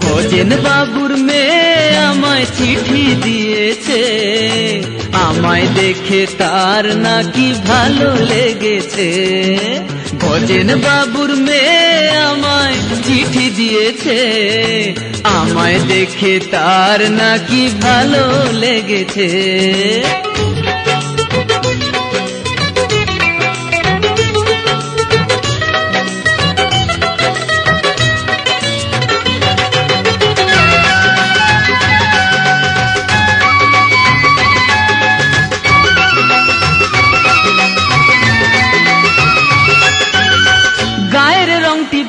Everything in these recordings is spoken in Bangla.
গজেন বাবুর মেয়ে আমায় চিঠি দিয়েছে, আমায় দেখে তার নাকি ভালো লেগেছে। গজেন বাবুর মেয়ে আমায় চিঠি দিয়েছে, আমায় দেখে তার নাকি ভালো লেগেছে।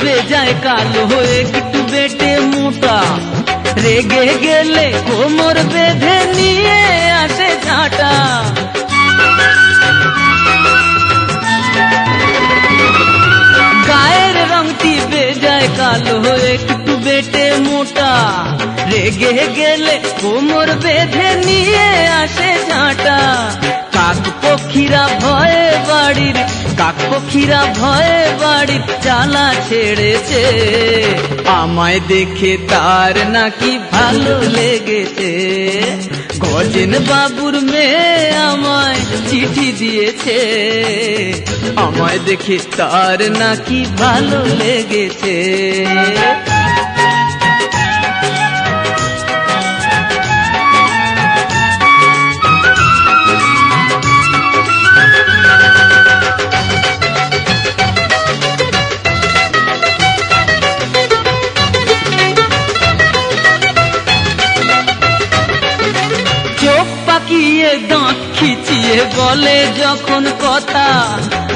বেজায় কালো হয়ে একটু বেটে মোটা, রেগে গেলে কোমর বেঁধে নিয়ে আসে ঝাঁটা। গায়ের রংটি বেজায় কালো হয়ে একটু বেটে মোটা, রেগে গেলে কোমর বেঁধে নিয়ে আসে ঝাঁটা। কাক পক্ষীরা ভয়ে বাড়ির, কাক পক্ষীরা ভয়ে বাড়ির চালা ছেড়েছে, আমায় দেখে তার নাকি ভালো লেগেছে। গজেন বাবুর মেয়ে আমায় চিঠি দিয়েছে, আমায় দেখে তার নাকি ভালো লেগেছে। পাকিয়ে দাঁত খিচিয়ে বলে যখন কথা,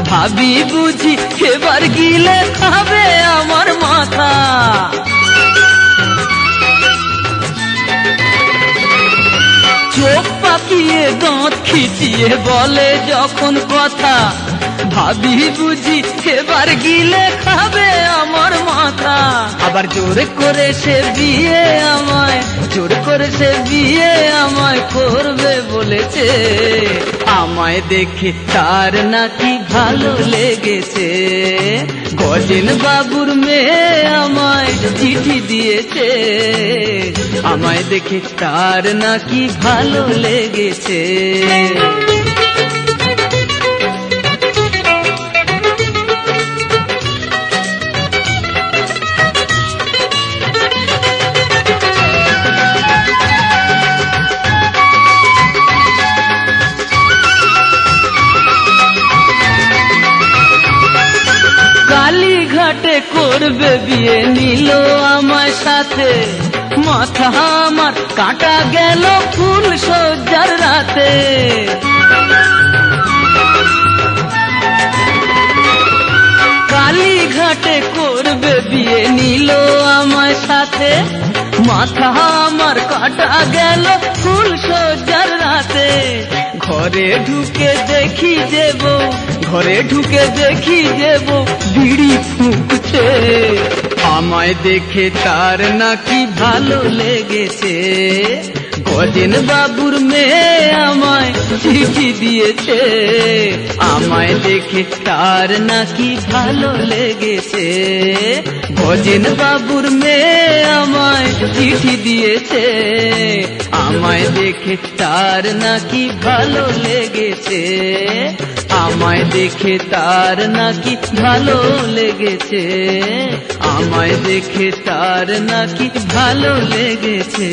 ভাবি বুঝি এবার গিলে খাবে আমার মাথা। চোখ পাকিয়ে দাঁত খিচিয়ে বলে যখন কথা, ভাবি বুঝি এবার গিলে খাবে আমার মাথা। আবার জোর করে সে বিয়ে আমায়, জোর করে সে বিয়ে আমায় করবে বলেছে, আমায় দেখে তার নাকি ভালো লেগেছে। গজেন বাবুর মেয়ে আমায় চিঠি দিয়েছে, আমায় দেখে তার নাকি ভালো লেগেছে। কালীঘাটে করবে বিয়ে নিল আমায় সাথে, মাথা আমার কাটা গেল ফুল সজ্জার রাতে। কালীঘাটে করবে বিয়ে নিল আমায় সাথে, মাথা আমার কাটা গেল ফুল সজ্জার রাতে। ঘরে ঢুকে দেখি দেব, ঘরে ঢুকে দেখি দেব বিড়ি ফুঁকছে, আমায় দেখে তার নাকি ভালো লেগেছে। গজেন বাবুর মেয়ে আমায় চিঠি দিয়েছে, আমায় দেখে তার নাকি ভালো লেগেছে। গজেন বাবুর মেয়ে আমায় চিঠি দিয়েছে, আমায় দেখে তার নাকি ভালো লেগেছে, আমায় দেখে তার নাকি ভালো লেগেছে, আমায় দেখে তার নাকি ভালো লেগেছে।